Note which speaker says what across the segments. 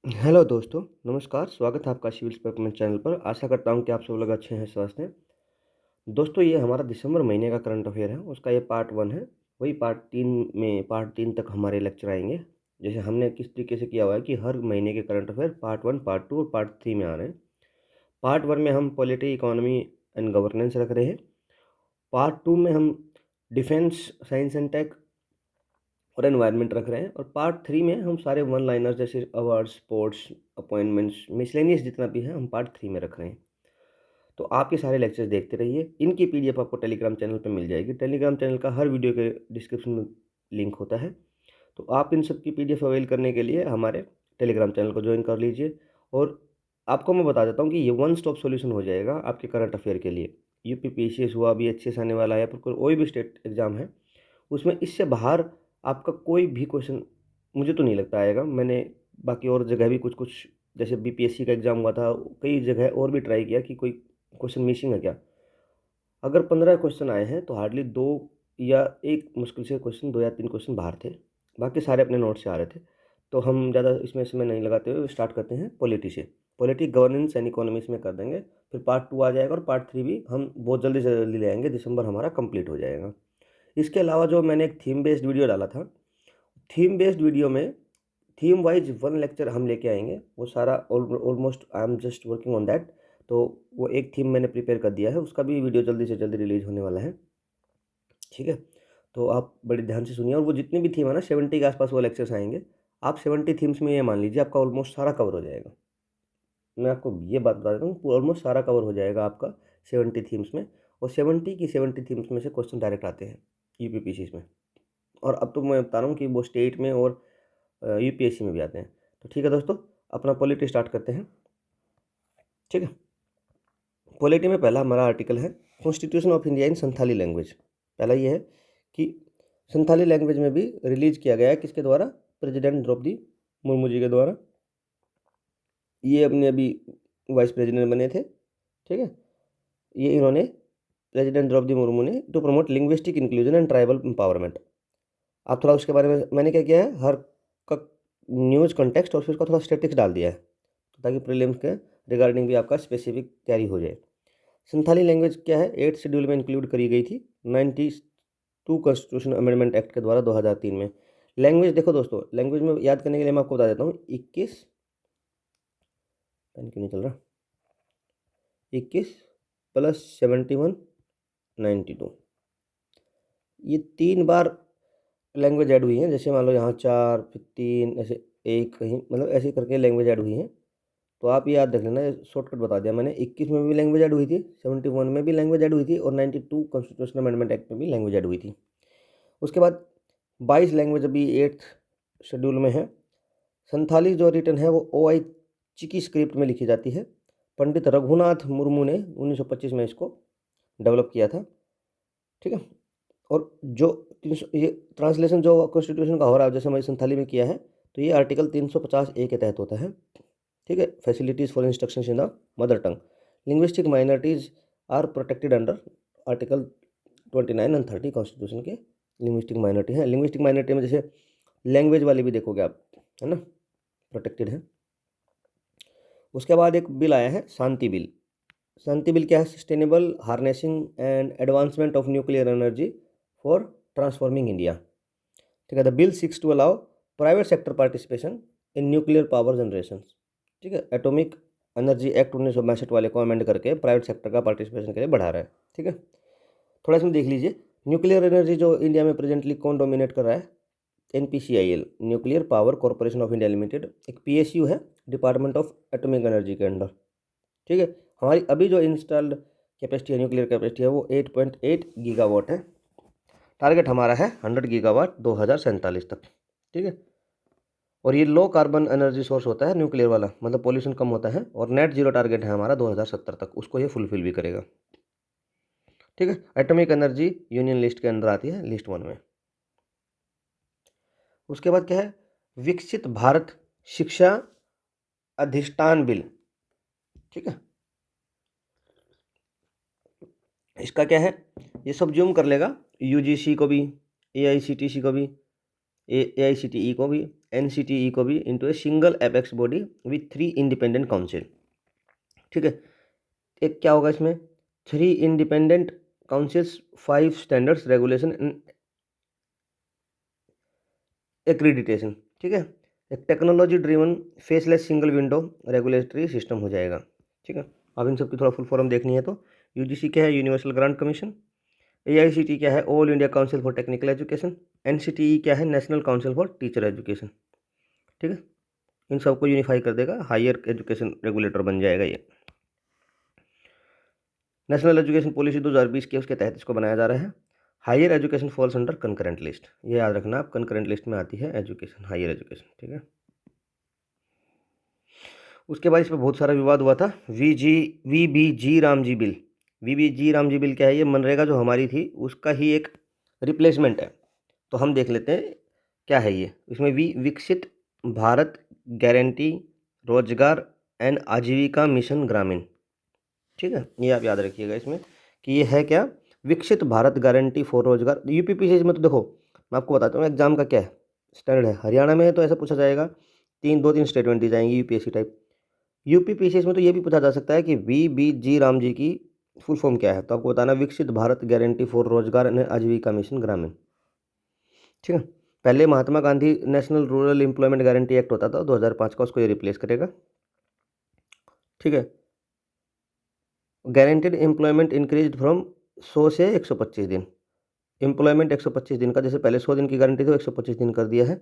Speaker 1: Hello दोस्तों, नमस्कार। स्वागत है आपका सिविल परफॉर्मेंस चैनल पर। आशा करता हूँ कि आप सब लोग अच्छे हैं, स्वस्थ हैं। दोस्तों, ये हमारा दिसंबर महीने का करंट अफेयर है, उसका ये पार्ट 1 है। वही पार्ट 3 तक हमारे लेक्चर आएंगे। जैसे हमने किस तरीके से किया हुआ है कि हर महीने के करंट अफेयर पार्ट 1, पार्ट 2 और पार्ट 3 में आ रहे हैं। पार्ट 1 में हम पॉलिटी, इकोनॉमी एंड गवर्नेंस रख रहे हैं। पार्ट 2 में हम डिफेंस, साइंस एंड टेक और एनवायरनमेंट रख रहे हैं। और पार्ट 3 में हम सारे वन लाइनर्स जैसे अवार्ड्स, स्पोर्ट्स, अपॉइंटमेंट्स, मिसलेनियस जितना भी है हम पार्ट 3 में रख रहे हैं। तो आप ये सारे लेक्चर्स देखते रहिए। इनकी पीडीएफ आपको टेलीग्राम चैनल पे मिल जाएगी। टेलीग्राम चैनल का हर वीडियो के डिस्क्रिप्शन में लिंक होता है। तो आप इन सब की पीडीएफ अवेल करने के लिए हमारे टेलीग्राम चैनल को ज्वाइन कर लीजिए। और आपको मैं बता देता हूँ कि ये वन स्टॉप सॉल्यूशन हो जाएगा आपके करंट अफेयर के लिए। यूपी पीसीएस हुआ, अभी अच्छे से आने वाला है, या फिर कोई भी स्टेट एग्जाम है, उसमें इससे बाहर आपका कोई भी क्वेश्चन मुझे तो नहीं लगता आएगा। मैंने बाकी और जगह भी कुछ कुछ, जैसे बीपीएससी का एग्ज़ाम हुआ था, कई जगह और भी ट्राई किया कि कोई क्वेश्चन मिसिंग है क्या। अगर 15 क्वेश्चन आए हैं तो हार्डली 2 या 1 मुश्किल से क्वेश्चन, 2 या 3 क्वेश्चन बाहर थे। बाकी सारे अपने नोट से आ रहे थे। तो हम ज़्यादा इसमें समय नहीं लगाते हुए स्टार्ट करते हैं पॉलिटी से। पॉलिटी, गवर्नेंस एंड इकोनॉमिक्स में कर देंगे। फिर पार्ट 2 आ जाएगा और पार्ट 3 भी हम बहुत जल्दी से जल्दी ले आएंगे। दिसंबर हमारा कंप्लीट हो जाएगा। इसके अलावा जो मैंने एक थीम बेस्ड वीडियो डाला था, थीम बेस्ड वीडियो में थीम वाइज 1 लेक्चर हम लेके आएंगे। वो सारा almost I am just working on that. तो वो एक थीम मैंने प्रिपेयर कर दिया है, उसका भी वीडियो जल्दी से जल्दी रिलीज होने वाला है। ठीक है, तो आप बड़े ध्यान से सुनिए। और वो जितनी भी थीम है ना, 70 के आसपास वो लेक्चर्स आएंगे। आप 70 थीम्स में ये मान लीजिए आपका ऑलमोस्ट सारा कवर हो जाएगा। मैं आपको ये बात बता देता हूँ, ऑलमोस्ट सारा कवर हो जाएगा आपका 70 थीम्स में। और 70 की 70 थीम्स में से क्वेश्चन डायरेक्ट आते हैं यूपीपीसीस में। और अब तो मैं बता रहा हूँ कि वो स्टेट में और यूपीएससी में भी आते हैं। तो ठीक है दोस्तों, अपना पॉलिटी स्टार्ट करते हैं। ठीक है, पॉलिटी में पहला हमारा आर्टिकल है constitution of India in Santhali language. पहला ये है कि संथाली लैंग्वेज में भी रिलीज किया गया है, किसके द्वारा? प्रेसिडेंट द्रौपदी मुर्मू जी के द्वारा। ये अपने अभी वाइस प्रेसिडेंट बने थे। ठीक है, ये इन्होंने, प्रेसिडेंट द्रौपदी मुर्मू ने, to promote linguistic inclusion and tribal empowerment. आप थोड़ा उसके बारे में, मैंने क्या किया है, हर का न्यूज़ कॉन्टेक्स्ट और फिर उसका थोड़ा स्टेटिक्स डाल दिया है, ताकि प्रीलिम्स के रिगार्डिंग भी आपका स्पेसिफिक तैयारी हो जाए। संथाली लैंग्वेज क्या है, 8th शेड्यूल में इंक्लूड करी गई थी 92 कॉन्स्टिट्यूशन अमेंडमेंट एक्ट के द्वारा 2003 में। लैंग्वेज देखो दोस्तों, लैंग्वेज में याद करने के लिए मैं आपको बता देता हूँ। 21, पेन क्यों नहीं चल रहा, 21 प्लस 71 92, ये 3 बार लैंग्वेज ऐड हुई है। जैसे मान लो यहाँ 4, फिर 3, ऐसे 1 कहीं, मतलब ऐसे करके लैंग्वेज ऐड हुई है। तो आप ये याद रख लेना, शॉर्टकट बता दिया मैंने। 21 में भी लैंग्वेज ऐड हुई थी, 71 में भी लैंग्वेज ऐड हुई थी, और 92 कॉन्स्टिट्यूशन अमेंडमेंट एक्ट में भी लैंग्वेज ऐड हुई थी। उसके बाद 22 लैंग्वेज अभी 8th शेड्यूल में है। संथाली जो रिटन है वो OI चिकी स्क्रिप्ट में लिखी जाती है। पंडित रघुनाथ मुर्मू ने 1925 में इसको डेवलप किया था। ठीक है, और जो 300, ये ट्रांसलेशन जो कॉन्स्टिट्यूशन का हो रहा है, जैसे हमारी संथाली में किया है, तो ये आर्टिकल 350A के तहत होता है। ठीक है, facilities for instruction in the mother tongue, linguistic minorities are protected under article 29 and 30 constitution के। लिंग्विस्टिक माइनॉरिटी है, लिंग्विस्टिक माइनॉरिटी में जैसे लैंग्वेज वाली भी देखोगे आप, है ना, प्रोटेक्टेड है। उसके बाद एक बिल आया है, शांति बिल। शांति बिल क्या है? Sustainable harnessing and advancement of nuclear energy for transforming India. ठीक है, the bill seeks to allow private sector participation in nuclear power generation. ठीक है, एटॉमिक एनर्जी एक्ट 1962 वाले को अमेंड करके प्राइवेट सेक्टर का पार्टिसिपेशन के लिए बढ़ा रहा है। ठीक है, थोड़ा इसमें देख लीजिए। न्यूक्लियर एनर्जी जो इंडिया में प्रेजेंटली कौन डोमिनेट कर रहा है? NPCIL, nuclear power corporation of India limited, एक PSU है, डिपार्टमेंट ऑफ एटॉमिक एनर्जी के अंडर। ठीक है, हमारी अभी जो इंस्टॉल्ड कैपेसिटी है, न्यूक्लियर कैपेसिटी है, वो 8.8 गीगावाट है। टारगेट हमारा है 100 गीगावाट 2047 तक। ठीक है, और ये लो कार्बन एनर्जी सोर्स होता है न्यूक्लियर वाला, मतलब पोल्यूशन कम होता है। और नेट जीरो टारगेट है हमारा 2070 तक, उसको ये फुलफिल भी करेगा। ठीक है, एटॉमिक एनर्जी यूनियन लिस्ट के अंदर आती है, लिस्ट 1 में। उसके बाद क्या है? विकसित भारत शिक्षा अधिष्ठान बिल। ठीक है, इसका क्या है, ये सब कर लेगा, UGC को भी, AICTC को भी, AICTE को भी, NCTE को भी into a single apex body with 3 independent council. ठीक है, एक क्या होगा इसमें, 3 independent councils, 5 standards, regulation and accreditation. ठीक है, एक technology driven faceless single window regulatory system हो जाएगा। ठीक है, अब इन सब की थोड़ा फुल फॉर्म देखनी है तो UGC क्या है, यूनिवर्सल ग्रांट कमीशन। AICTE क्या है, all India council for technical education. NCTE क्या है, national council for teacher education. ठीक है, इन सबको यूनिफाई कर देगा, हायर एजुकेशन रेगुलेटर बन जाएगा ये। नेशनल एजुकेशन पॉलिसी 2020 के उसके तहत इसको बनाया जा रहा है। Higher education falls under concurrent list, ये याद रखना आप, कंकरेंट लिस्ट में आती है एजुकेशन, हायर एजुकेशन। ठीक है, उसके बाद इस पर बहुत सारा विवाद हुआ था। VBG Ramji bill. VBG Ramji bill क्या है, ये मनरेगा जो हमारी थी उसका ही एक रिप्लेसमेंट है। तो हम देख लेते हैं क्या है ये। इसमें विकसित भारत गारंटी रोजगार एंड आजीविका मिशन ग्रामीण। ठीक है, ये आप याद रखिएगा इसमें कि ये है क्या, विकसित भारत गारंटी फॉर रोजगार। UPPCC में तो देखो मैं आपको बताता हूँ एग्जाम का क्या है स्टैंडर्ड है। हरियाणा में है तो ऐसा पूछा जाएगा, 3 स्टेटमेंट दी जाएंगी UPSC टाइप। UPPCC में तो ये भी पूछा जा सकता है कि VBG राम जी की फुल फॉर्म क्या है, तो आपको बताना Viksit Bharat guarantee for Rozgar and Ajeevika mission Gramin. ठीक है, पहले Mahatma Gandhi national rural employment guarantee act होता था 2005 का, उसको ये रिप्लेस करेगा। ठीक है, गारंटेड एम्प्लॉयमेंट इंक्रीज फ्रॉम 100 से 125 दिन। एम्प्लॉयमेंट 125 दिन का, जैसे पहले 100 दिन की गारंटी थी, 125 दिन कर दिया है।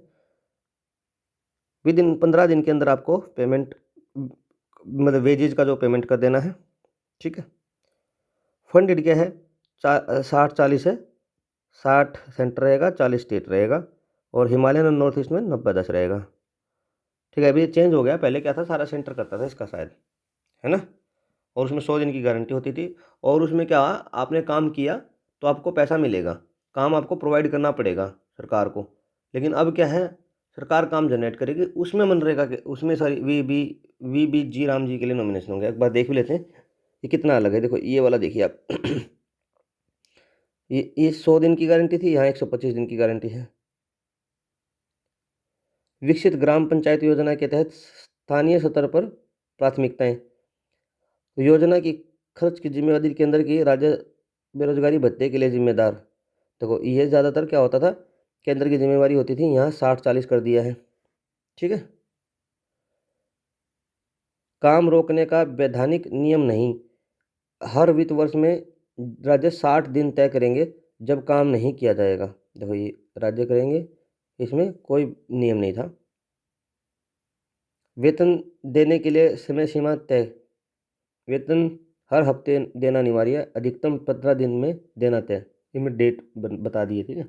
Speaker 1: विद इन 15 दिन के अंदर आपको पेमेंट, मतलब वेजेज का जो पेमेंट कर देना है। ठीक है, फंडेड क्या है, 60-40 है, 60 सेंटर रहेगा, 40 स्टेट रहेगा, और हिमालयन और नॉर्थ ईस्ट में 90-10 रहेगा। ठीक है, अभी ये चेंज हो गया, पहले क्या था, सारा सेंटर करता था इसका शायद, है ना, और उसमें 100 दिन की गारंटी होती थी। और उसमें क्या, आपने काम किया तो आपको पैसा मिलेगा, काम आपको प्रोवाइड करना पड़ेगा सरकार को। लेकिन अब क्या है, सरकार काम जनरेट करेगी, उसमें मनरेगा के, उसमें सारी VBG राम जी के लिए नॉमिनेशन होंगे। एक बार देख भी लेते हैं ये कितना अलग है। देखो ये वाला देखिए आप ये 100 दिन की गारंटी थी, यहाँ 125 दिन की गारंटी है। विकसित ग्राम पंचायत योजना के तहत स्थानीय स्तर पर प्राथमिकताएं। योजना की खर्च की जिम्मेदारी केंद्र की, राज्य बेरोजगारी भत्ते के लिए जिम्मेदार। देखो ये ज़्यादातर क्या होता था, केंद्र की जिम्मेवारी होती थी, यहाँ 60-40 कर दिया है। ठीक है, काम रोकने का वैधानिक नियम नहीं, हर वित्त वर्ष में राज्य 60 दिन तय करेंगे जब काम नहीं किया जाएगा। देखो ये राज्य करेंगे, इसमें कोई नियम नहीं था। वेतन देने के लिए समय सीमा तय, वेतन हर हफ्ते देना अनिवार्य, अधिकतम 15 दिन में देना तय, इनमें डेट बता दिए। ठीक है,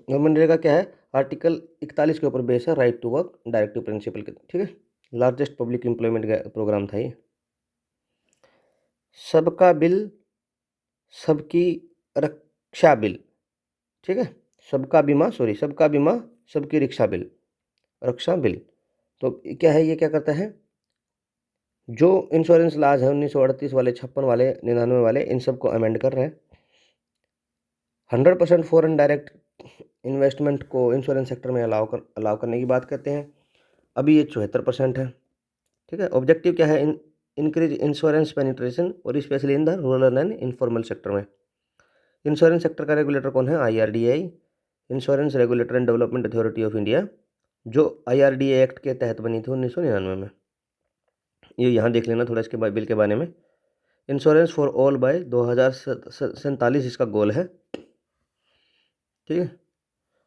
Speaker 1: और मनरेगा क्या है, आर्टिकल 41 के ऊपर बेस है, right to work directive principle के। ठीक है, लार्जेस्ट पब्लिक एम्प्लॉयमेंट प्रोग्राम था ये। सबका बिल, सबकी रक्षा बिल। ठीक है, सबका बीमा, सॉरी सबका बीमा सबकी रिक्शा बिल, रक्षा बिल। तो क्या है, ये क्या करता है, जो इंश्योरेंस लाज है 1938 वाले, 56 वाले, 99 वाले, इन सबको अमेंड कर रहे हैं। 100% फॉरेन डायरेक्ट इन्वेस्टमेंट को इंश्योरेंस सेक्टर में अलाउ करने की बात करते हैं। अभी ये 74% है। ठीक है, ऑब्जेक्टिव क्या है, इंक्रीज इंश्योरेंस पेनिट्रेशन, और specially in the rural and informal sector में। इंश्योरेंस सेक्टर का रेगुलेटर कौन है, IRDAI, insurance regulator and development authority of India, जो IRDA एक्ट के तहत बनी थी 1999 में। ये यहाँ देख लेना थोड़ा इसके बिल के बारे में। इंश्योरेंस फॉर ऑल बाय 2047 इसका गोल है। ठीक है,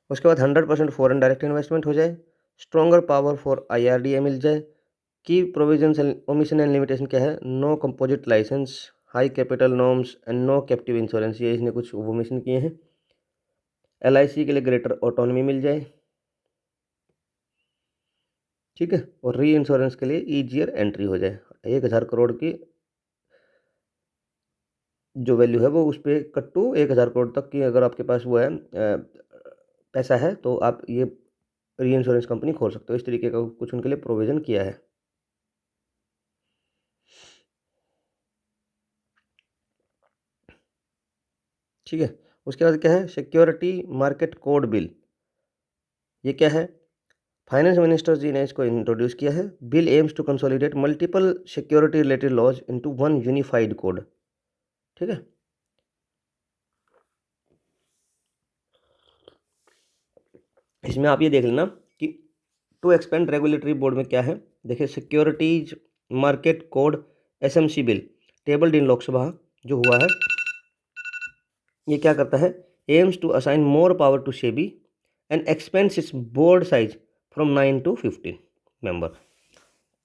Speaker 1: उसके बाद 100% फॉरेन डायरेक्ट इन्वेस्टमेंट हो जाए, स्ट्रॉन्गर पावर फॉर IRDA मिल जाए। की प्रोविजन ओमिशन एंड लिमिटेशन क्या है, no composite licence, high capital norms and no captive insurance, ये इसने कुछ ओमिशन किए हैं। LIC के लिए ग्रेटर ऑटोनॉमी मिल जाए। ठीक है, और री इंश्योरेंस के लिए ईजियर एंट्री हो जाए। 1000 करोड़ की जो वैल्यू है वो उस पर कट्टू 1000 करोड़ तक की अगर आपके पास वो है पैसा है, तो आप ये री इंश्योरेंस कंपनी खोल सकते हो। इस तरीके का कुछ उनके लिए प्रोविज़न किया है। ठीक है, उसके बाद क्या है, सिक्योरिटी मार्केट कोड बिल। ये क्या है? फाइनेंस मिनिस्टर जी ने इसको इंट्रोड्यूस किया है। Bill aims to consolidate multiple security related laws into one unified code. ठीक है। इसमें आप ये देख लेना कि टू एक्सपेंड रेगुलेटरी बोर्ड में क्या है। देखिए, securities market code SMC bill tabled in Lok Sabha जो हुआ है, ये क्या करता है? Aims to assign more power to SEBI and expands its board size from 9 to 15 member.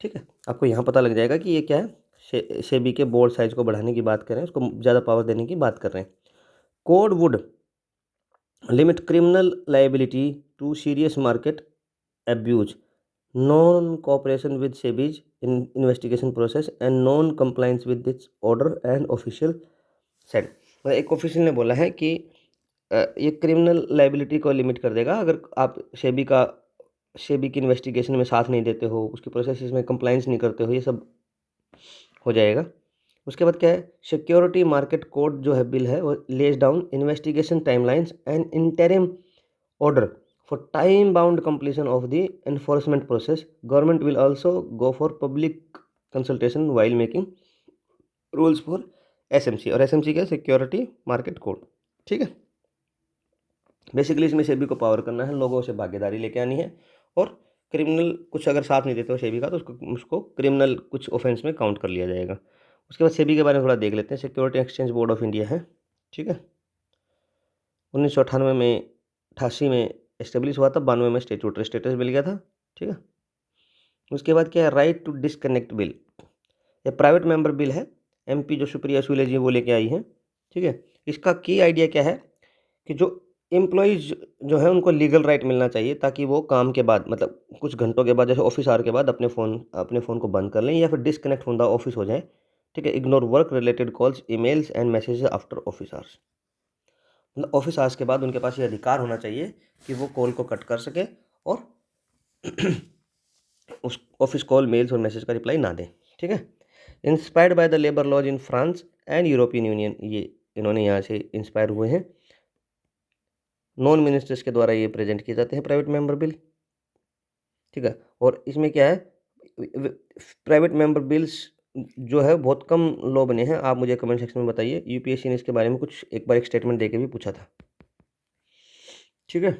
Speaker 1: ठीक है, आपको यहाँ पता लग जाएगा कि ये क्या है। सेबी के बोर्ड साइज को बढ़ाने की बात कर रहे हैं, उसको ज़्यादा पावर देने की बात कर रहे हैं। Code would limit criminal liability to serious market abuse, non-cooperation with SEBI's investigation process and non-compliance with its order and official said। मतलब एक ऑफिशियल ने बोला है कि ये क्रिमिनल लाइबिलिटी को लिमिट कर देगा अगर आप सेबी की इन्वेस्टिगेशन में साथ नहीं देते हो, उसकी प्रोसेस में कंप्लाइंस नहीं करते हो, ये सब हो जाएगा। उसके बाद क्या है? सिक्योरिटी मार्केट कोड जो है बिल है वो lays down investigation timelines and interim order for time bound completion of the enforcement process. Government will also go for public consultation while making rules for SMC. और SMC क्या है? Security market code. ठीक है, basically इसमें सेबी को power करना है, लोगों से भागीदारी लेके आनी है, और क्रिमिनल कुछ अगर साथ नहीं देते हो सेबी का तो उसको क्रिमिनल कुछ ऑफेंस में काउंट कर लिया जाएगा। उसके बाद सेबी के बारे में थोड़ा देख लेते हैं। Security exchange board of India है। ठीक है, 1998 में 88 में एस्टेब्लिश हुआ था, 92 में स्टेचूटरी स्टेटस मिल गया था। ठीक है, उसके बाद क्या है? राइट टू डिसकनेक्ट बिल, ये प्राइवेट मेंबर बिल है, एमपी जो सुप्रिया सुले जी वो लेके आई हैं। ठीक है, इसका की आइडिया क्या है कि जो एम्प्लॉयज़ जो है उनको लीगल राइट मिलना चाहिए, ताकि वो काम के बाद मतलब कुछ घंटों के बाद, जैसे ऑफिस आवर के बाद अपने फ़ोन को बंद कर लें या फिर डिसकनेक्ट फ्रॉम द ऑफिस हो जाए। ठीक है, ignore work related calls, emails and messages after office hours. मतलब ऑफिस आवर्स के बाद उनके पास ये अधिकार होना चाहिए कि वो कॉल को कट कर सके और उस ऑफिस कॉल, मेल्स और मैसेज का रिप्लाई ना दें। ठीक है, inspired by the labour laws in France and European Union, ये इन्होंने यहाँ से इंस्पायर हुए हैं। नॉन मिनिस्टर्स के द्वारा ये प्रेजेंट किए जाते हैं प्राइवेट मेंबर बिल। ठीक है, और इसमें क्या है? प्राइवेट मेंबर बिल्स जो है बहुत कम लॉ बने हैं। आप मुझे कमेंट सेक्शन में बताइए। यूपीएससी ने इसके बारे में कुछ एक बार एक स्टेटमेंट देके भी पूछा था। ठीक है,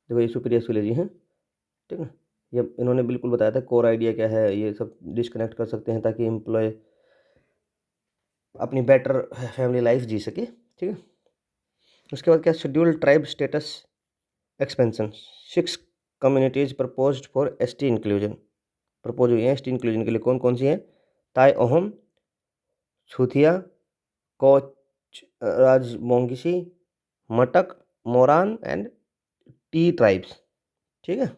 Speaker 1: देखो ये सुप्रिया सुले जी हैं। ठीक है, ये इन्होंने बिल्कुल बताया था कोर आइडिया क्या है, ये सब डिस्कनेक्ट कर सकते हैं ताकि एम्प्लॉय अपनी बेटर फैमिली लाइफ जी सके। ठीक है, उसके बाद क्या? Scheduled tribe status expansion, 6 communities proposed for ST inclusion, propose हुई हैं एसटी इंक्लूजन के लिए। कौन कौन सी हैं? ताई अहोम, छूथिया, कोच राजबोंगिसी, मटक, मोरान एंड टी ट्राइब्स। ठीक है,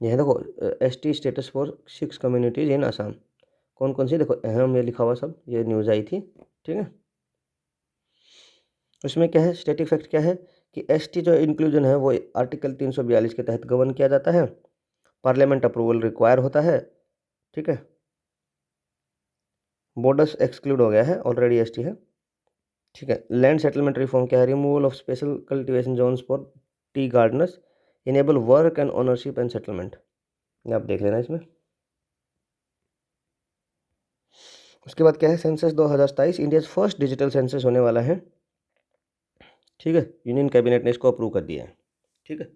Speaker 1: यह देखो एसटी स्टेटस फॉर 6 कम्युनिटीज़ इन असम। कौन कौन सी? देखो अहम ये लिखा हुआ सब, ये न्यूज़ आई थी। ठीक है, उसमें क्या है? स्टैटिक फैक्ट क्या है कि एसटी जो इंक्लूजन है वो आर्टिकल 342 के तहत गवर्न किया जाता है। पार्लियामेंट अप्रूवल रिक्वायर होता है। ठीक है, बॉर्डर्स एक्सक्लूड हो गया है, ऑलरेडी एसटी है। ठीक है, लैंड सेटलमेंट रिफॉर्म क्या है? Removal of special cultivation Jones for T Gardner's, enable work and ownership and settlement. आप देख लेना इसमें। उसके बाद क्या है? Census 2027, India first digital census होने वाला है। ठीक है, यूनियन कैबिनेट ने इसको अप्रूव कर दिया है। ठीक है,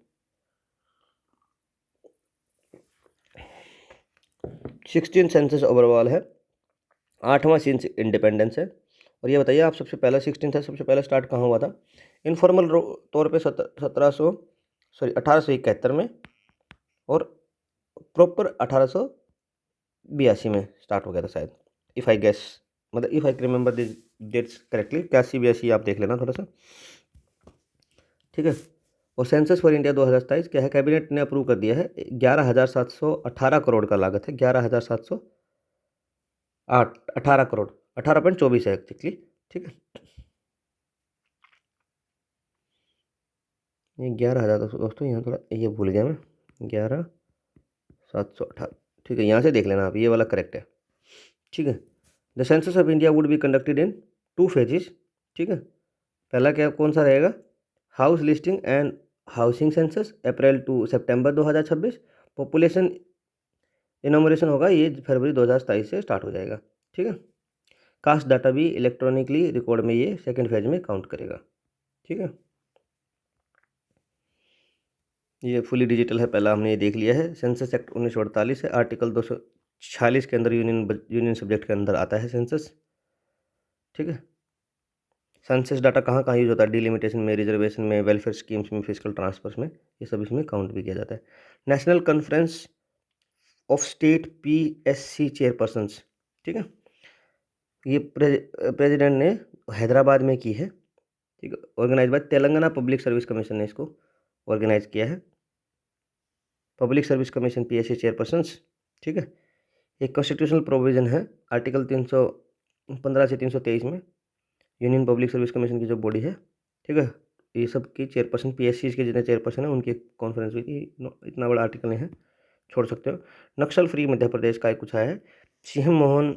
Speaker 1: 16 सेंसस ओवरऑल है, 8वां सिंस इंडिपेंडेंस है। और ये बताइए आप, सबसे पहला 16 था, सबसे पहला स्टार्ट कहाँ हुआ था? इनफॉर्मल तौर पे 1871 में, और प्रॉपर 1882 में स्टार्ट हो गया था शायद, इफ़ आई गेस, मतलब if I remember this dates correctly. 81-82 आप देख लेना थोड़ा सा। ठीक है, और सेंसस फॉर इंडिया 2027 क्या है? कैबिनेट ने अप्रूव कर दिया है। 11,718 करोड़ का लागत है, 18 करोड़, 18.24 है एक्चुअली। ठीक है, ये 11,000 दोस्तों, यहाँ थोड़ा ये भूल गया मैं, 11,718। ठीक है, यहाँ से देख लेना आप, ये वाला करेक्ट है। ठीक है, the census of India would be conducted in 2 phases. ठीक है, पहला क्या कौन सा रहेगा? House listing and housing census April to September 2026। Population enumeration होगा ये फरवरी 2027 से स्टार्ट हो जाएगा। ठीक है। कास्ट डाटा भी इलेक्ट्रॉनिकली रिकॉर्ड में ये सेकेंड फेज में काउंट करेगा। ठीक है। ये फुली डिजिटल है, पहला हमने ये देख लिया है। सेंसस एक्ट 1948 है, आर्टिकल 246 के अंदर यूनियन सब्जेक्ट के अंदर आता है सेंसस। ठीक है। सेंसस डाटा कहाँ कहाँ यूज होता है? डिलिमिटेशन में, रिजर्वेशन में, वेलफेयर स्कीम्स में, फिजिकल ट्रांसफर्स में, ये सब इसमें काउंट भी किया जाता है। National conference of state PSC chairpersons, ठीक है, ये प्रेसिडेंट ने हैदराबाद में की है। ठीक है। Organise by Telangana public service commission ने इसको ऑर्गेनाइज किया है। Public service commission PSC chairpersons. ठीक है। एक कॉन्स्टिट्यूशनल प्रोविजन है आर्टिकल 315 से 323 में, यूनियन पब्लिक सर्विस कमीशन की जो बॉडी है। ठीक है। ये सब की चेयरपर्सन PSC के जितने चेयरपर्सन है उनकी कॉन्फ्रेंस हुई थी। इतना बड़ा आर्टिकल नहीं है, छोड़ सकते हो। नक्सल फ्री मध्य प्रदेश का एक कुछ आया है। CM मोहन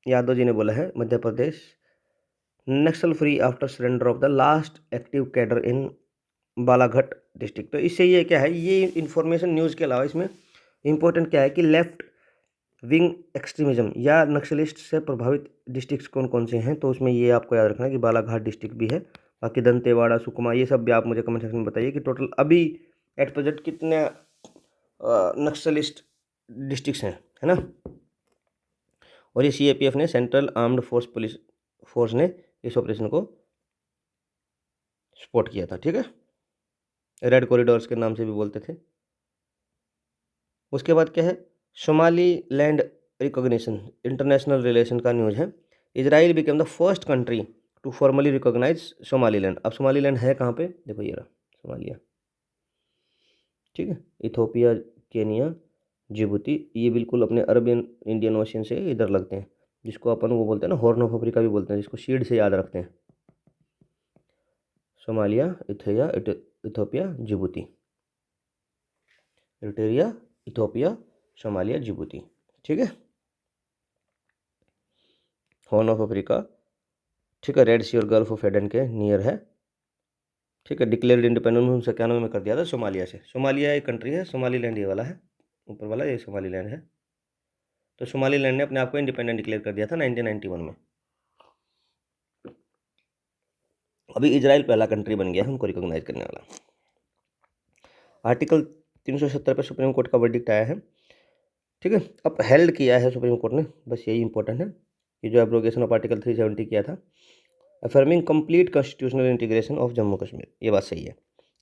Speaker 1: यादव जी ने बोला है Madhya Pradesh Naxal free after surrender of the last active cadre in Balaghat district. तो इससे ये क्या है, ये इन्फॉर्मेशन न्यूज़ के अलावा इसमें इम्पोर्टेंट क्या है कि लेफ्ट विंग एक्सट्रीमिज्म या नक्सलिस्ट से प्रभावित डिस्ट्रिक्ट्स कौन कौन से हैं, तो उसमें ये आपको याद रखना है कि बालाघाट डिस्ट्रिक्ट भी है। बाकी दंतेवाड़ा, सुकमा, ये सब भी आप मुझे कमेंट सेक्शन में बताइए कि टोटल अभी एट प्रेजेंट कितने नक्सलिस्ट डिस्ट्रिक्ट्स हैं, है ना। और ये CAPF ने, सेंट्रल आर्म्ड पुलिस फोर्स ने इस ऑपरेशन को सपोर्ट किया था। ठीक है। रेड कॉरिडोर्स के नाम से भी बोलते थे। उसके बाद क्या है, Somali land recognition, international relation का न्यूज़ है। Israel became the first country to formally recognise Somaliland. अब सोमालीलैंड है कहाँ पे? देखो ये रहा सोमालिया। ठीक है। इथोपिया, केनिया, जिबूती, ये बिल्कुल अपने अरबियन इंडियन ओशियन से इधर लगते हैं, जिसको अपन वो बोलते हैं ना, हॉर्न ऑफ अफ्रीका भी बोलते हैं, जिसको शीड से याद रखते हैं। Somalia, Ethiopia, Djibouti, Eritrea, Ethiopia, Somalia, Djibouti. ठीक है। हॉर्न ऑफ अफ्रीका, ठीक है, रेड सी और गल्फ ऑफ एडन के नियर है। ठीक है। डिक्लेयर्ड इंडिपेंडेंस 1991 में कर दिया था सोमालिया से। सोमालिया एक कंट्री है, सोमालीलैंड ये वाला है, ऊपर वाला ये सोमालीलैंड है। तो सोमालीलैंड ने अपने आप को इंडिपेंडेंट डिक्लेयर कर दिया था 1991 में। अभी इजराइल पहला कंट्री बन गया है उनको रिकॉग्नाइज करने वाला। आर्टिकल 370 पे सुप्रीम कोर्ट का वर्डिक्ट आया है। ठीक है। अब हेल्ड किया है सुप्रीम कोर्ट ने, बस यही इंपॉर्टेंट है कि जो एब्रोगेशन ऑफ आर्टिकल 370 किया था, affirming complete constitutional integration of Jammu Kashmir. ये बात सही है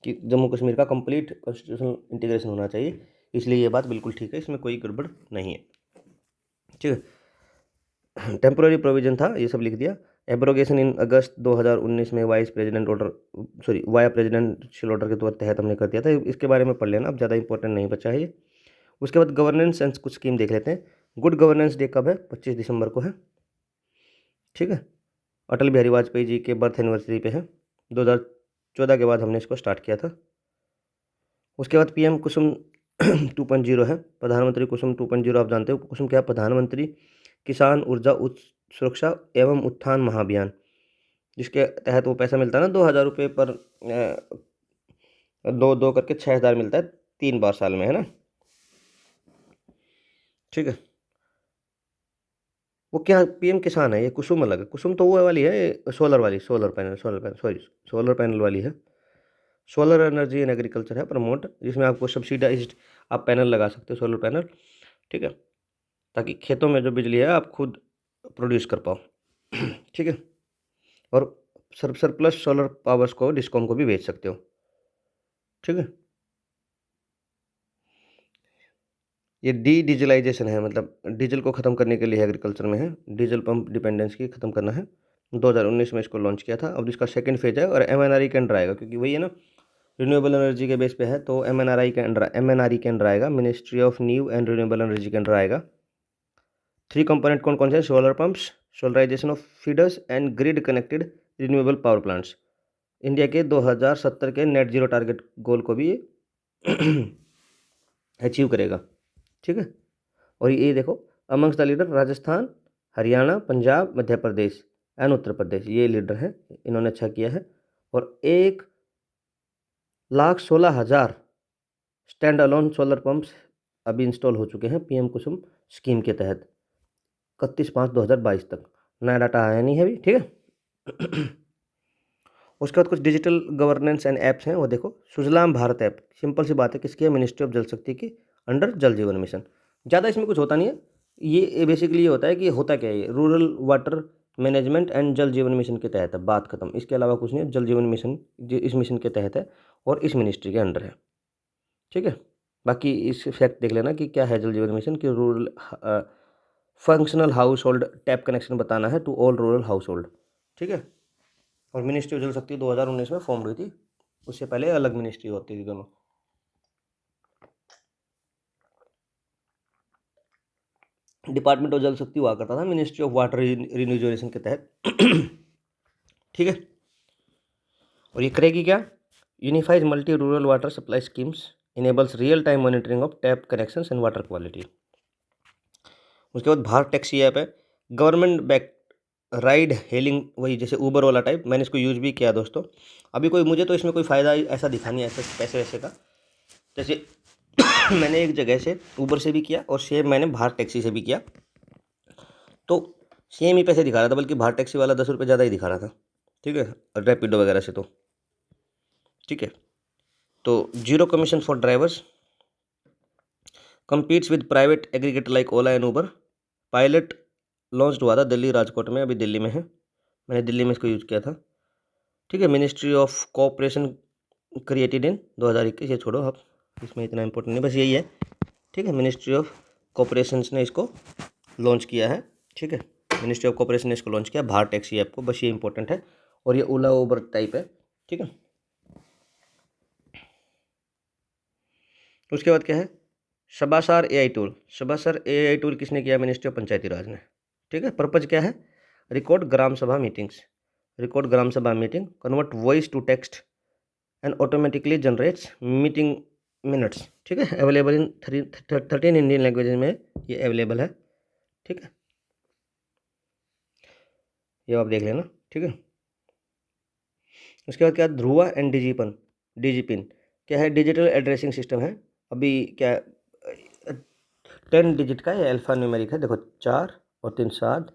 Speaker 1: कि जम्मू कश्मीर का कंप्लीट कॉन्स्टिट्यूशनल इंटीग्रेशन होना चाहिए, इसलिए ये बात बिल्कुल ठीक है, इसमें कोई गड़बड़ नहीं है। ठीक है। टेम्पोररी प्रोविजन था, ये सब लिख दिया। एब्रोगेशन इन अगस्त 2019 में वाया प्रेसिडेंशियल ऑर्डर के तहत हमने कर दिया था। इसके बारे में पढ़ लेना, अब ज़्यादा इंपॉर्टेंट नहीं बचा है ये। उसके बाद गवर्नेंस एंड कुछ स्कीम देख लेते हैं। गुड गवर्नेंस डे कब है? 25 दिसंबर को है। ठीक है। अटल बिहारी वाजपेयी जी के बर्थ एनिवर्सरी पे है, 2014 के बाद हमने इसको स्टार्ट किया था। उसके बाद PM कुसुम 2.0 है, प्रधानमंत्री कुसुम 2.0 आप जानते हो। कुसुम क्या है? प्रधानमंत्री किसान ऊर्जा सुरक्षा एवं उत्थान महाअभियान, जिसके तहत वो पैसा मिलता है ना, 2000 रुपये पर दो दो करके 6000 मिलता है 3 बार साल में, है ना। ठीक है। वो क्या PM किसान है, ये कुसुम अलग है। कुसुम तो वो वाली है, सोलर वाली, सोलर पैनल वाली है। सोलर एनर्जी इन एग्रीकल्चर है प्रमोट, जिसमें आपको सब्सिडाइज्ड आप पैनल लगा सकते हो, सोलर पैनल। ठीक है। ताकि खेतों में जो बिजली है आप खुद प्रोड्यूस कर पाओ। ठीक है। और सरप्लस सोलर पावर्स को डिस्कॉम को भी बेच सकते हो। ठीक है। ये डीजलाइजेशन है, मतलब डीजल को ख़त्म करने के लिए एग्रीकल्चर में है, डीजल पंप डिपेंडेंस की ख़त्म करना है। 2019 में इसको लॉन्च किया था। अब इसका सेकंड फेज है और MNRE के अंडर आएगा, क्योंकि वही है ना, रिन्यूएबल एनर्जी के बेस पे है, तो MNRE के अंडर आएगा, ministry of new and renewable energy के अंडर आएगा। 3 कंपोनेंट कौन कौन से? Solar pumps, solarisation of feeders and grid connected renewable power plants. India के 2070 के नेट जीरो टारगेट गोल को भी अचीव करेगा। ठीक है। और ये देखो, amongst the leader Rajasthan, Haryana, Punjab, Madhya Pradesh and Uttar Pradesh, ये लीडर हैं, इन्होंने अच्छा किया है। और एक 1,16,000 स्टैंड अलोन सोलर पंप्स अभी इंस्टॉल हो चुके हैं पीएम कुसुम स्कीम के तहत 31/5/2022 तक। नया डाटा आया नहीं है अभी, ठीक है। उसके बाद कुछ डिजिटल गवर्नेंस एंड ऐप्स हैं, वो देखो। सुजलाम भारत ऐप, सिंपल सी बात है, किसकी है? मिनिस्ट्री ऑफ जल शक्ति की, अंडर जल जीवन मिशन। ज़्यादा इसमें कुछ होता नहीं है, ये बेसिकली ये होता है कि होता क्या है, ये रूरल वाटर मैनेजमेंट एंड जल जीवन मिशन के तहत है, बात खत्म। इसके अलावा कुछ नहीं है, जल जीवन मिशन इस मिशन के तहत है और इस मिनिस्ट्री के अंडर है, ठीक है। बाकी इस फैक्ट देख लेना कि क्या है जल जीवन मिशन, कि rural functional household tap connection बताना है to all rural household, ठीक है। और मिनिस्ट्री ऑफ जल शक्ति 2019 में फॉर्म हुई थी, उससे पहले अलग मिनिस्ट्री होती थी दोनों। डिपार्टमेंट ऑफ जल शक्ति हुआ करता था मिनिस्ट्री ऑफ वाटर रिन्यूएबल के तहत, ठीक है। और ये करेगी क्या? Unified multi rural water supply schemes enables real time monitoring of tap connections and water quality. उसके बाद भारत टैक्सी ऐप है, गवर्नमेंट बैक राइड हेलिंग, वही जैसे ऊबर वाला टाइप। मैंने इसको यूज़ भी किया दोस्तों। अभी कोई मुझे तो इसमें कोई फ़ायदा ऐसा दिखा नहीं है, ऐसे पैसे वैसे का। जैसे मैंने एक जगह से ऊबर से भी किया और सेम मैंने भारत टैक्सी से भी किया, तो सेम ही पैसे दिखा रहा था, बल्कि भारत टैक्सी वाला 10 रुपये ज़्यादा ही दिखा रहा था, ठीक है, रैपिडो वगैरह से तो, ठीक है। तो zero commission for drivers, competes with private aggregator like Ola and Uber. Pilot launch हुआ था दिल्ली राजकोट में, अभी दिल्ली में है, मैंने दिल्ली में इसको यूज़ किया था, ठीक है। Ministry of cooperation created in 2021, ये छोड़ो आप, इसमें इतना इंपॉर्टेंट नहीं, बस यही है, ठीक है। मिनिस्ट्री ऑफ कोऑपरेशन ने इसको लॉन्च किया है, ठीक है। मिनिस्ट्री ऑफ कोऑपरेशन ने इसको लॉन्च किया, भारत टैक्सी ऐप को, बस ये इंपॉर्टेंट है। और ये ओला उबर टाइप है, ठीक है। उसके बाद क्या है? शबासार एआई टूल। शबासार एआई टूल किसने किया? मिनिस्ट्री ऑफ पंचायती राज ने, ठीक है। पर्पज क्या है? रिकॉर्ड ग्राम सभा meetings, record gram sabha meeting, convert voice to text and automatically generates meeting minutes, ठीक है। अवेलेबल इन 13 इंडियन लैंग्वेज में ये अवेलेबल है, ठीक है। ये आप देख लेना, ठीक है। उसके बाद क्या? ध्रुवा एंड डिजिपिन क्या है? डिजिटल एड्रेसिंग सिस्टम है। अभी क्या 10 डिजिट का है, अल्फा न्यूमेरिक है, देखो 4 और 3 7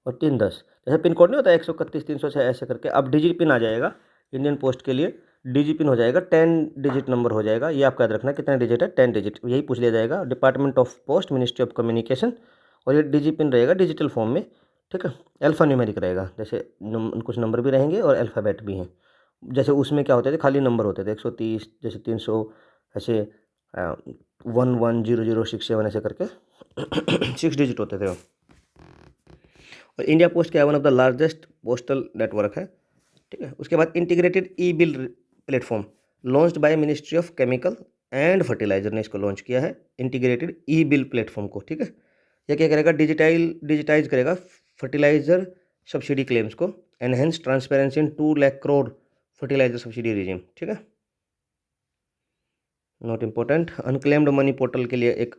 Speaker 1: और 3 10, जैसे पिन कोड नहीं होता 131 306 ऐसे करके, अब डिजिट पिन आ जाएगा इंडियन पोस्ट के लिए, डिजिट पिन हो जाएगा, 10 डिजिट नंबर हो जाएगा। ये आपका याद रखना कितना डिजिट है, 10 डिजिट, यही पूछ लिया जाएगा department of post, ministry of communication. और ये डिजिट पिन रहेगा डिजिटल फॉर्म में, ठीक है। अल्फा न्यूमेरिक रहेगा, जैसे कुछ नंबर भी रहेंगे और अल्फ़ाबेट भी हैं। जैसे उसमें क्या होते थे, खाली नंबर होते थे 130, जैसे 300, ऐसे 110067 ऐसे करके 6 डिजिट होते थे वो। और इंडिया पोस्ट क्या है? One of the largest postal network है, ठीक है। उसके बाद integrated e bill platform launched by ministry of chemical and fertiliser ने इसको लॉन्च किया है, इंटीग्रेटेड ई बिल प्लेटफॉर्म को, ठीक है। यह क्या करेगा? डिजिटाइज करेगा फर्टिलाइजर सब्सिडी क्लेम्स को, enhance transparency in 2 lakh crore fertiliser subsidy regime, ठीक है। Not important. Unclaimed money portal के लिए एक,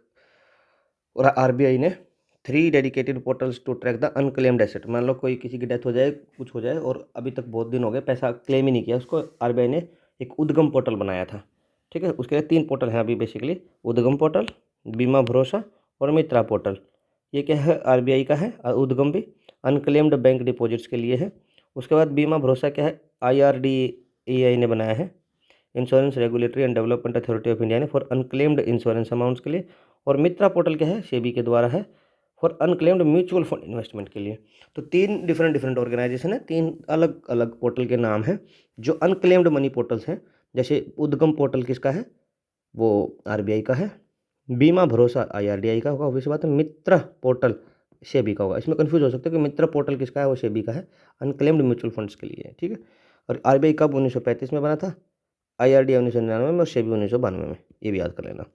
Speaker 1: और आरबीआई ने 3 dedicated portals to track the unclaimed asset. मान लो कोई किसी की डेथ हो जाए, कुछ हो जाए, और अभी तक बहुत दिन हो गए पैसा क्लेम ही नहीं किया, उसको आरबीआई ने एक उद्गम पोर्टल बनाया था, ठीक है। उसके लिए 3 पोर्टल हैं अभी बेसिकली, उद्गम पोर्टल, बीमा भरोसा और मित्रा पोर्टल। ये क्या है? आरबीआई का है। उद्गम भी अनक्लेम्ड बैंक डिपॉजिट्स के लिए है। उसके बाद बीमा भरोसा क्या है? IRDAI ने बनाया है, insurance regulatory and development authority of India ने, फॉर अनक्लेम्ड इंश्योरेंस अमाउंट्स के लिए। और मित्रा पोर्टल क्या है? सेबी के द्वारा है, for unclaimed mutual fund investment के लिए। तो 3 डिफरेंट ऑर्गेनाइजेशन है, 3 अलग अलग पोर्टल के नाम हैं जो अनक्लेम्ड मनी पोर्टल्स हैं। जैसे उद्गम पोर्टल किसका है? वो आरबीआई का है। बीमा भरोसा IRDAI का होगा, ऑब्वियस बात है। मित्रा पोर्टल सेबी का होगा। इसमें कंफ्यूज हो सकते हो कि मित्रा पोर्टल किसका है? वो सेबी का है, अनक्लेम्ड म्यूचुअल फंड्स के लिए है, ठीक है। और आरबीआई कब? 1935 में बना था, IRDAI 1999 में और सेबी 1992 में, ये भी याद कर लेना।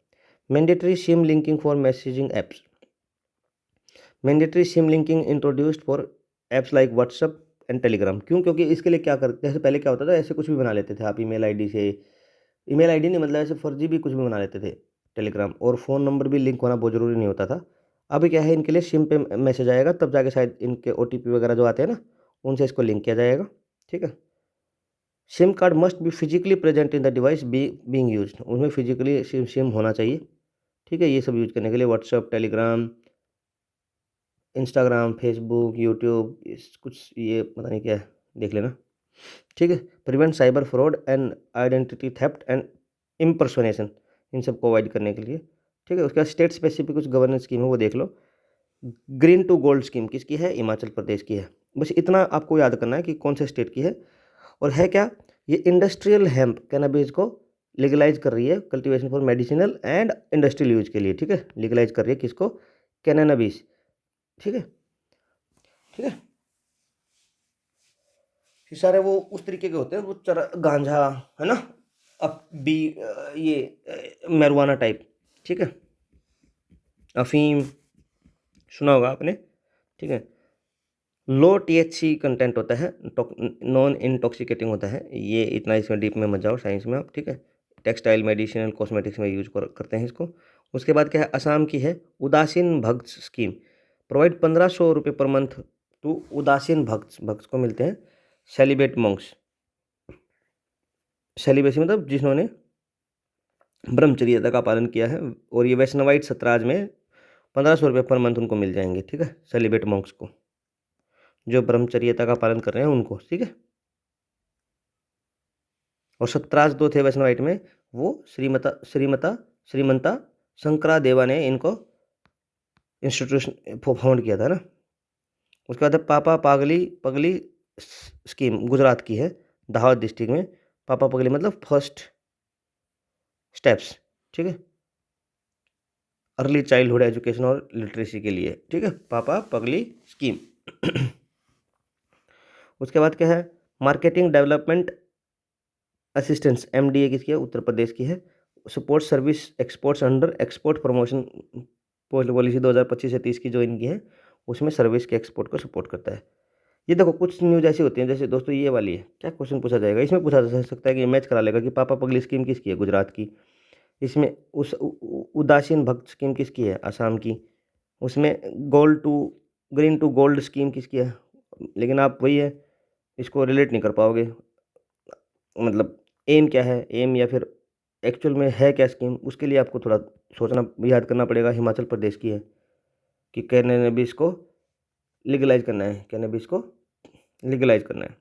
Speaker 1: Mandatory SIM linking for messaging apps. Mandatory SIM linking introduced for apps like WhatsApp and Telegram. क्यों? क्योंकि इसके लिए क्या करते, जैसे पहले क्या होता था, ऐसे कुछ भी बना लेते थे आप ईमेल आईडी से, ईमेल आईडी नहीं मतलब ऐसे फर्जी भी कुछ भी बना लेते थे टेलीग्राम, और फ़ोन नंबर भी लिंक होना बहुत ज़रूरी नहीं होता था। अभी क्या है, इनके लिए सिम पे मैसेज आएगा, तब जाके शायद इनके OTP वगैरह जो आते हैं ना, उनसे इसको लिंक किया जाएगा, ठीक है। SIM card must be physically present in the device being used, उसमें फिजिकली सिम होना चाहिए। ठीक है, ये सब यूज करने के लिए WhatsApp, Telegram, Instagram, Facebook, YouTube, कुछ ये पता नहीं क्या है, देख लेना। ठीक है, prevent cyber fraud and identity theft and impersonation, इन सब को अवॉइड करने के लिए। ठीक है, उसके बाद स्टेट स्पेसिफिक कुछ गवर्नेंस स्कीम है वो देख लो। ग्रीन टू गोल्ड स्कीम किसकी है? हिमाचल प्रदेश की है। बस इतना आपको याद करना है कि कौन से स्टेट की है। और है क्या, ये इंडस्ट्रियल हेम्प कैनबिस को लीगलाइज कर रही है cultivation for medicinal and industrial use के लिए। ठीक है, लीगलाइज कर रही है किसको? कैनबिस। ठीक है, ठीक है। फिर सारे वो उस तरीके के होते हैं, वो गांजा है ना, अब भी ये मैरिजुआना टाइप। ठीक है, अफीम सुना होगा आपने। ठीक है, लो टीएचसी कंटेंट होता है, नॉन इंटॉक्सिकेटिंग होता है ये, इतना इसमें डीप में मत जाओ साइंस में आप। ठीक है, टेक्सटाइल, मेडिसिनल, कॉस्मेटिक्स में यूज करते हैं इसको। उसके बाद क्या है, असम की है उदासीन भक्त स्कीम, प्रोवाइड 1500 रुपये पर मंथ टू उदासीन भक्त को मिलते हैं सेलिब्रेट मॉन्क्स। सेलिब्रेसी मतलब जिन्होंने ब्रह्मचर्यता का पालन किया है, और ये वैष्णवाइट सतराज में 1500 रुपये पर मंथ उनको मिल जाएंगे। ठीक है, सेलिब्रेट मॉन्क्स को, जो ब्रह्मचर्यता का पालन कर रहे हैं उनको। ठीक है, और सतराज दो थे वैष्णवाइट में, वो श्रीमंता शंकरा देवा ने इनको इंस्टीट्यूशन फाउंड किया था ना। उसके बाद पापा पगली स्कीम गुजरात की है, दाहोद डिस्ट्रिक्ट में। पापा पगली मतलब फर्स्ट स्टेप्स। ठीक है, अर्ली चाइल्डहुड एजुकेशन और लिटरेसी के लिए। ठीक है, पापा पगली स्कीम। उसके बाद क्या है, मार्केटिंग डेवलपमेंट असिस्टेंस, एमडीए किसकी है? उत्तर प्रदेश की है। Support service exports under export promotion policy 2025 से 30 की जो इनकी है, उसमें सर्विस के एक्सपोर्ट को सपोर्ट करता है। ये देखो कुछ न्यूज़ ऐसी होती हैं, जैसे दोस्तों ये वाली है, क्या क्वेश्चन पूछा जाएगा इसमें? पूछा जा सकता है कि मैच करा लेगा कि पापा पगली स्कीम किसकी है? गुजरात की। इसमें उदासीन भक्त स्कीम किसकी है? आसाम की। उसमें ग्रीन टू गोल्ड स्कीम किसकी है? लेकिन आप वही है, इसको रिलेट नहीं कर पाओगे, मतलब एम क्या है, एम या फिर एक्चुअल में है क्या स्कीम, उसके लिए आपको थोड़ा सोचना, याद करना पड़ेगा। हिमाचल प्रदेश की है कि कैनबिस को लीगलाइज करना है, कैनबिस को लीगलाइज करना है।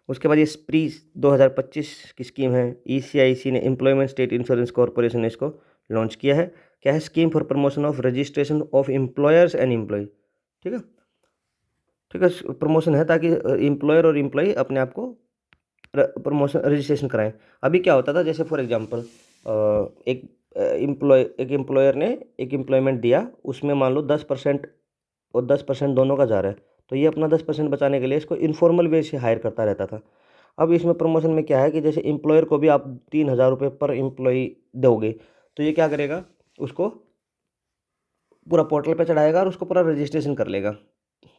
Speaker 1: उसके बाद ये स्प्री 2025 की स्कीम है, ईसीआईसी ने एम्प्लॉयमेंट स्टेट इंश्योरेंस कॉर्पोरेशन ने इसको लॉन्च किया है। क्या है? Scheme for promotion of registration of employers and employee. ठीक है, ठीक है, प्रमोशन है ताकि एम्प्लॉयर और एम्प्लॉय अपने आप को प्रमोशन रजिस्ट्रेशन कराएं। अभी क्या होता था, जैसे फॉर एग्जांपल एक एम्प्लॉयर ने एक एम्प्लॉयमेंट दिया, उसमें मान लो 10% और 10% दोनों का जा रहा है, तो ये अपना 10% बचाने के लिए इसको इनफॉर्मल वे से हायर करता रहता था। अब इसमें प्रमोशन में क्या है कि जैसे एम्प्लॉयर को भी आप 3000 रुपये पर एम्प्लॉय दोगे, तो ये क्या करेगा, उसको पूरा पोर्टल पे चढ़ाएगा और उसको पूरा रजिस्ट्रेशन कर लेगा,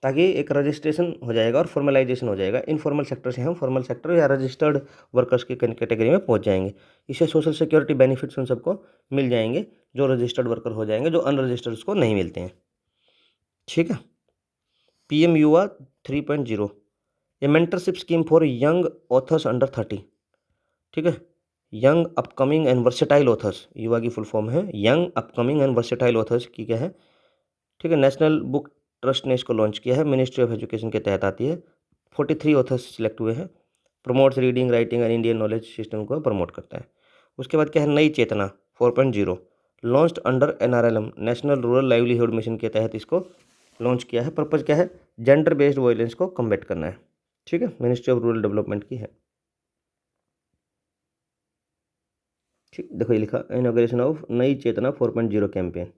Speaker 1: ताकि एक रजिस्ट्रेशन हो जाएगा और फॉर्मलाइजेशन हो जाएगा। इनफॉर्मल सेक्टर से हम फॉर्मल सेक्टर या रजिस्टर्ड वर्कर्स की कैटेगरी में पहुंच जाएंगे। इससे सोशल सिक्योरिटी बेनिफिट्स उन सबको मिल जाएंगे जो रजिस्टर्ड वर्कर हो जाएंगे, जो अनरजिस्टर्ड को नहीं मिलते हैं। ठीक है, पीएम युवा 3.0, ये mentorship scheme for young authors under 30। ठीक है, young upcoming and versatile authors, युवा की फुल फॉर्म है young upcoming and versatile authors की क्या है? ठीक है, नेशनल बुक ट्रस्ट ने इसको लॉन्च किया है, मिनिस्ट्री ऑफ एजुकेशन के तहत आती है। 43 ऑथर्स सिलेक्ट हुए हैं। Promotes reading, writing and Indian knowledge system को प्रमोट करता है। उसके बाद क्या है, नई चेतना 4.0, launched under NRLM, national rural livelihood mission के तहत इसको लॉन्च किया है। पर्पज़ क्या है? जेंडर बेस्ड वायलेंस को कम्बैट करना है। ठीक है, मिनिस्ट्री ऑफ रूरल डेवलपमेंट की है। ठीक, देखो ये लिखा, इनॉग्रेशन ऑफ नई चेतना 4.0 कैंपेन।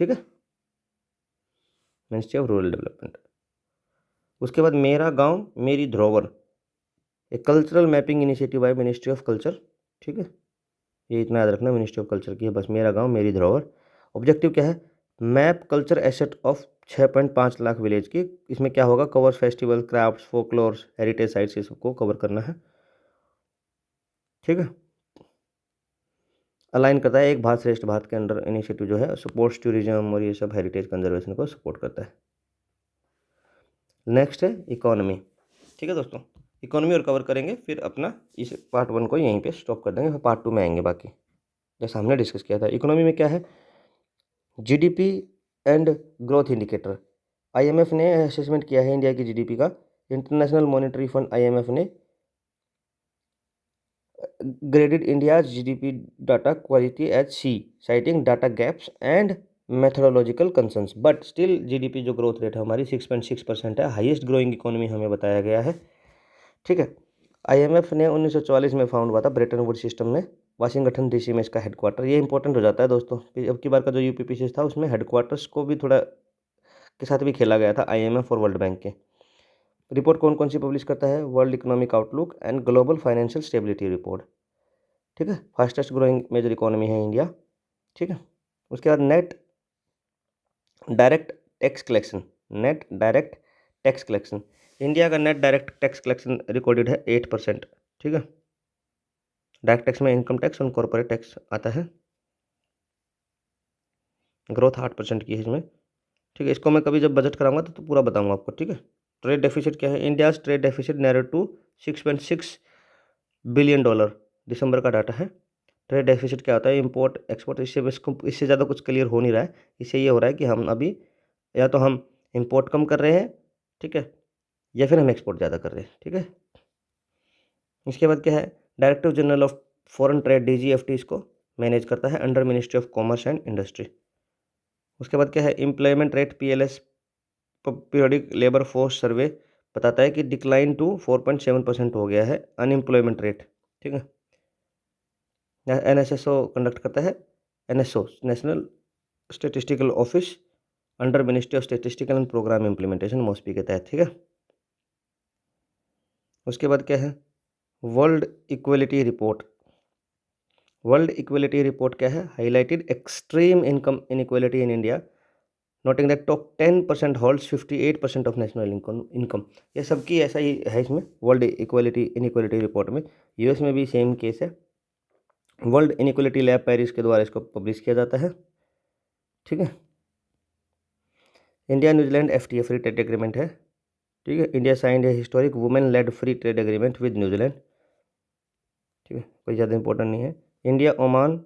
Speaker 1: ठीक है, मिनिस्ट्री ऑफ रूरल डेवलपमेंट। उसके बाद मेरा गांव मेरी धरोहर, एक कल्चरल मैपिंग इनिशिएटिव है मिनिस्ट्री ऑफ कल्चर। ठीक है, ये इतना याद रखना, मिनिस्ट्री ऑफ कल्चर की है बस, मेरा गांव मेरी धरोहर। ऑब्जेक्टिव क्या है? Map culture asset of 6.5 lakh village की। इसमें क्या होगा? Covers festival, crafts, folklores, heritage sites, ये सबको कवर करना है। ठीक है, अलाइन करता है एक भारत श्रेष्ठ भारत के अंडर इनिशिएटिव जो है, सपोर्ट्स टूरिज्म और ये सब हेरिटेज कंजर्वेशन को सपोर्ट करता है। नेक्स्ट है इकोनॉमी। ठीक है दोस्तों, इकोनॉमी और कवर करेंगे, फिर अपना इस पार्ट 1 को यहीं पे स्टॉप कर देंगे, फिर पार्ट 2 में आएंगे बाकी, जैसा हमने डिस्कस किया था। इकोनॉमी में क्या है, GDP and growth indicator. IMF ने असेसमेंट किया है इंडिया की जीडीपी का। इंटरनेशनल मॉनेटरी फंड आईएमएफ ने graded India's GDP data quality as C, citing data gaps and methodological concerns, but still GDP जो ग्रोथ रेट है हमारी 6.6% है, हाईएस्ट ग्रोइंग इकोनॉमी हमें बताया गया है। ठीक है, आईएमएफ ने 1944 में फाउंड हुआ था ब्रेटन वुड सिस्टम में, वाशिंगटन डीसी में इसका हेडक्वार्टर। ये इंपॉर्टेंट हो जाता है दोस्तों, अब की बार का जो यूपीपीसी था उसमें हेडक्वार्टर्स को भी थोड़ा के साथ भी खेला गया था, आईएमएफ और वर्ल्ड बैंक के। रिपोर्ट कौन कौन सी पब्लिश करता है, world economic outlook and global financial stability report. ठीक है, फास्टेस्ट ग्रोइंग मेजर इकोनॉमी है इंडिया। ठीक है, उसके बाद net direct tax collection, net direct tax collection, India का net direct tax collection recorded है 8%। ठीक है, डायरेक्ट टैक्स में इनकम टैक्स और कॉर्पोरेट टैक्स आता है, ग्रोथ 8% की है इसमें। ठीक है, इसको मैं कभी जब बजट कराऊंगा तो पूरा बताऊंगा आपको। ठीक है, ट्रेड डेफिसिट क्या है, India trade deficit narrow to $6.6 billion, दिसंबर का डाटा है। ट्रेड डेफिसिट क्या होता है, इंपोर्ट एक्सपोर्ट, इससे ज़्यादा कुछ क्लियर हो नहीं रहा है। इससे ये हो रहा है कि हम अभी या तो हम इंपोर्ट कम कर रहे हैं, ठीक है, या फिर हम एक्सपोर्ट ज़्यादा कर रहे हैं। ठीक है, इसके बाद क्या है, director general of foreign trade DGFT इसको मैनेज करता है under ministry of commerce and industry. उसके बाद क्या है, employment rate PLS periodic labour force survey बताता है कि डिक्लाइन टू 4.7% हो गया है अनएम्प्लॉयमेंट रेट। ठीक है, एनएसएसओ कंडक्ट करता है, NSO national statistical office under ministry of statistical and programme implementation MoSPI के तहत। ठीक है, उसके बाद क्या है, world equality report. World equality report क्या है, highlighted extreme income inequality in India, noting that top 10% holds 58% of national income. ये सबकी ऐसा ही है इसमें, वर्ल्ड इक्वलिटी इनइक्वलिटी रिपोर्ट में। यूएस में भी सेम केस है, वर्ल्ड इनइक्वलिटी लैब पेरिस के द्वारा इसको पब्लिश किया जाता है। ठीक है, India New Zealand FTA free trade agreement है। ठीक है, India signed A historic women lead free trade agreement with New Zealand. ठीक है, कोई ज़्यादा इंपॉर्टेंट नहीं है। India Oman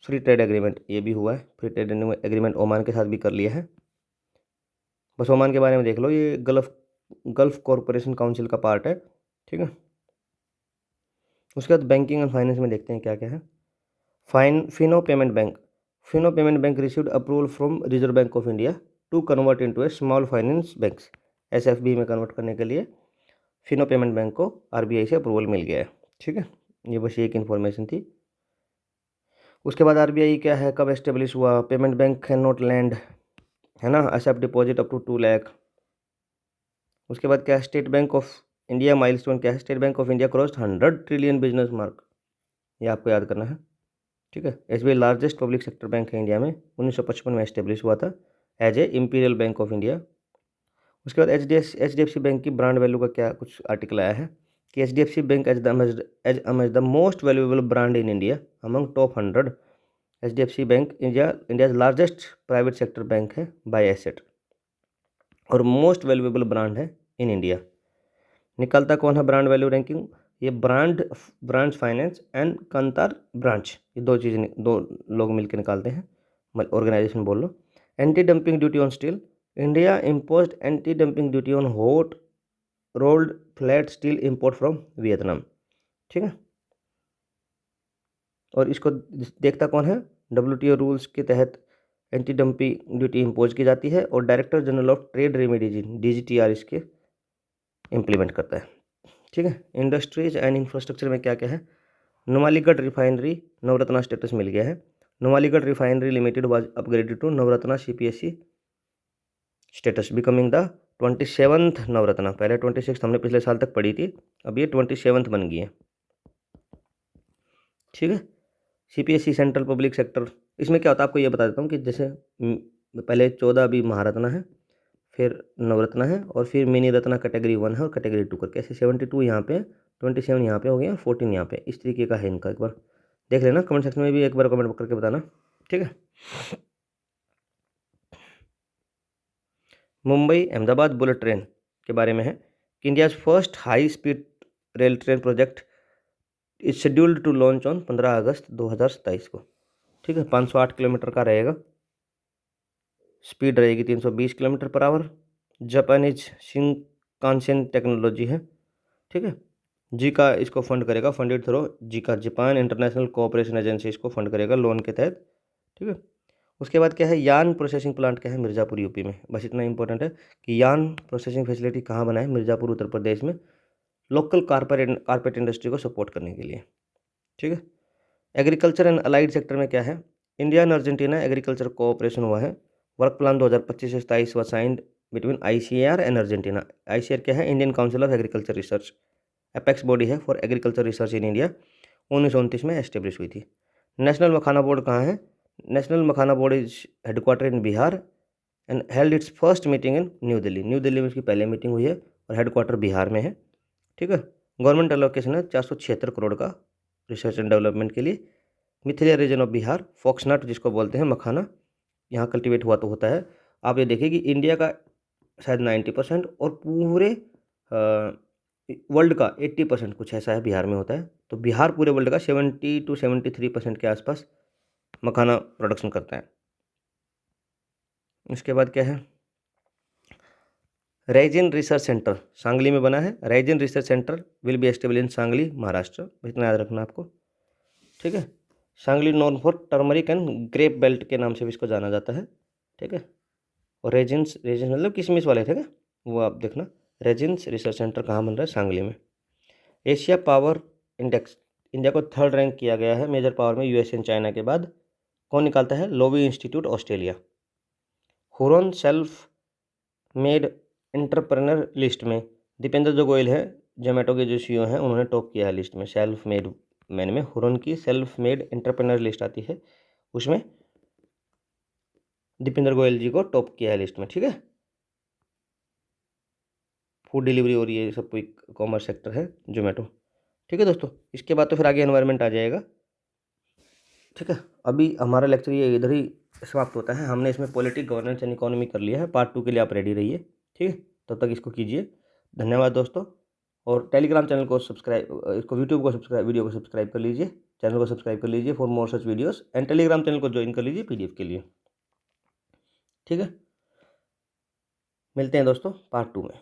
Speaker 1: free trade agreement, ये भी हुआ है, फ्री ट्रेड एग्रीमेंट ओमान के साथ भी कर लिया है। बस ओमान के बारे में देख लो, ये गल्फ कॉरपोरेशन काउंसिल का पार्ट है। ठीक है, उसके बाद बैंकिंग एंड फाइनेंस में देखते हैं क्या क्या है। Fino payment bank, Fino payment bank received approval from Reserve Bank of India to convert into a small finance banks, SFB में कन्वर्ट करने के लिए फिनो पेमेंट बैंक को आरबीआई से अप्रूवल मिल गया है। ठीक है, ये बस एक इन्फॉर्मेशन थी। उसके बाद आरबीआई क्या है, कब एस्टेब्लिश हुआ, payment bank can not lend, है ना, except deposit up to 2 lakh. उसके बाद क्या है, स्टेट बैंक ऑफ इंडिया माइलस्टोन क्या है, State Bank of India crossed 100 trillion business mark, ये आपको याद करना है। ठीक है, SBI largest public sector bank है इंडिया में, 1955 में एस्टेब्लिश हुआ था as a Imperial Bank of India. उसके बाद एचडीएफसी बैंक की ब्रांड वैल्यू का क्या कुछ आर्टिकल आया है कि HDFC bank as the most valuable brand in India among top 100। HDFC bank India's largest private sector bank है बाय एसेट और मोस्ट वैल्यूएबल ब्रांड है इन इंडिया। निकलता कौन है ब्रांड वैल्यू रैंकिंग, ये Brand Finance and Kantar Brand, ये दो लोग मिलकर निकालते हैं, ऑर्गेनाइजेशन बोल लो। Anti dumping duty on steel, India imposed anti dumping duty on hot rolled flat steel import from Vietnam. ठीक है, और इसको देखता कौन है, डब्ल्यूटीओ रूल्स के तहत एंटी डंपिंग ड्यूटी इम्पोज की जाती है और director general of trade remedies DGTR इसके इम्प्लीमेंट करता है। ठीक है, इंडस्ट्रीज एंड इंफ्रास्ट्रक्चर में क्या क्या है, नुमालीगढ़ रिफाइनरी नवरत्ना स्टेटस मिल गया है, Numaligarh refinery limited was upgraded to Navratna CPSC status becoming the 27th Navratna. पहले 26 हमने पिछले साल तक पढ़ी थी, अब ये 27th बन गई है। ठीक है, सीपीएससी सेंट्रल पब्लिक सेक्टर, इसमें क्या होता है आपको ये बता देता हूँ कि जैसे पहले 14 अभी महारत्ना है, फिर नवरत्ना है और फिर मिनी रत्ना कैटेगरी 1 है और कैटेगरी 2 करके ऐसे 72 यहाँ पे, 27 यहाँ पे हो गया, 14 यहाँ पे, इस तरीके का है इनका। एक बार देख लेना, कमेंट सेक्शन में भी एक बार कमेंट करके बताना। ठीक है, मुंबई अहमदाबाद बुलेट ट्रेन के बारे में है कि India's first high speed rail train project is scheduled to launch on 15 August 2027 को। ठीक है, 508 किलोमीटर का रहेगा, स्पीड रहेगी 320 kilometre per hour. Japanese Shinkansen technology है। ठीक है, जीका इसको फंड करेगा, funded through Zika, Japan international cooperation agency इसको फंड करेगा लोन के तहत। ठीक है, उसके बाद क्या है, यान प्रोसेसिंग प्लांट क्या है, मिर्ज़ापुर यूपी में। बस इतना इंपॉर्टेंट है कि यान प्रोसेसिंग फैसिलिटी कहाँ बना है, मिर्ज़ापुर उत्तर प्रदेश में, लोकल कारपेट इंडस्ट्री को सपोर्ट करने के लिए। ठीक है, एग्रीकल्चर एंड अलाइड सेक्टर में क्या है, India and Argentina agriculture cooperation हुआ है। वर्क प्लान 2025 से 27 व signed between ICAR and Argentina. ICAR क्या है, Indian council of agriculture research, apex body है for agriculture research in India, 1929 में एस्टेब्लिश हुई थी। नेशनल मखाना बोर्ड कहाँ है, national makhana board is headquarter in Bihar and held it's first meeting in new Delhi. New Delhi में उसकी पहले मीटिंग हुई है और हेडक्वार्टर बिहार में है। ठीक है, गवर्नमेंट एलोकेशन है 476 करोड़ का रिसर्च एंड डेवलपमेंट के लिए। मिथिला रीजन ऑफ बिहार, फॉक्सनट जिसको बोलते हैं मखाना, यहाँ कल्टीवेट हुआ तो होता है। आप ये देखिए कि इंडिया का शायद 90% और पूरे वर्ल्ड का 80% कुछ ऐसा है बिहार में होता है। तो बिहार पूरे वर्ल्ड का 70 to 73% के आसपास मखाना प्रोडक्शन करता है। उसके बाद क्या है, राइजिन रिसर्च सेंटर सांगली में बना है। Raisin research centre will be establish in Sangli, Maharashtra, इतना याद रखना आपको। ठीक है, Sangli known for turmeric and grape belt के नाम से भी इसको जाना जाता है। ठीक है, और रेजिन्स मतलब किशमिश वाले थे क्या, वो आप देखना। रेजिन्स रिसर्च सेंटर कहाँ बन रहा है, सांगली में। एशिया पावर इंडेक्स, इंडिया को 3rd रैंक किया गया है मेजर पावर में, USA एंड चाइना के बाद। कौन निकालता है, Loewi institute, Australia. Huron self made entrepreneur list में दीपेंद्र जो गोयल है, जोमेटो के जो CEO हैं, उन्होंने टॉप किया है लिस्ट में। सेल्फ मेड मैन में हुरॉन की सेल्फ मेड एंटरप्रेन्योर लिस्ट आती है, उसमें दीपेंद्र गोयल जी को टॉप किया है लिस्ट में। ठीक है, फूड डिलीवरी और ये सब कोई कॉमर्स सेक्टर है जोमेटो। ठीक है दोस्तों, इसके बाद तो फिर आगे एनवायरनमेंट आ जाएगा। ठीक है, अभी हमारा लेक्चर ये इधर ही समाप्त होता है। हमने इसमें पॉलिटिक्स, गवर्नेंस एंड इकोनॉमी कर लिया है। पार्ट 2 के लिए आप रेडी रहिए। ठीक है, तब तक इसको कीजिए। धन्यवाद दोस्तों। और टेलीग्राम चैनल को सब्सक्राइब, इसको यूट्यूब को सब्सक्राइब, वीडियो को सब्सक्राइब कर लीजिए, चैनल को सब्सक्राइब कर लीजिए for more such videos, and Telegram channel को ज्वाइन कर लीजिए PDF के लिए। ठीक है, मिलते हैं दोस्तों पार्ट 2 में।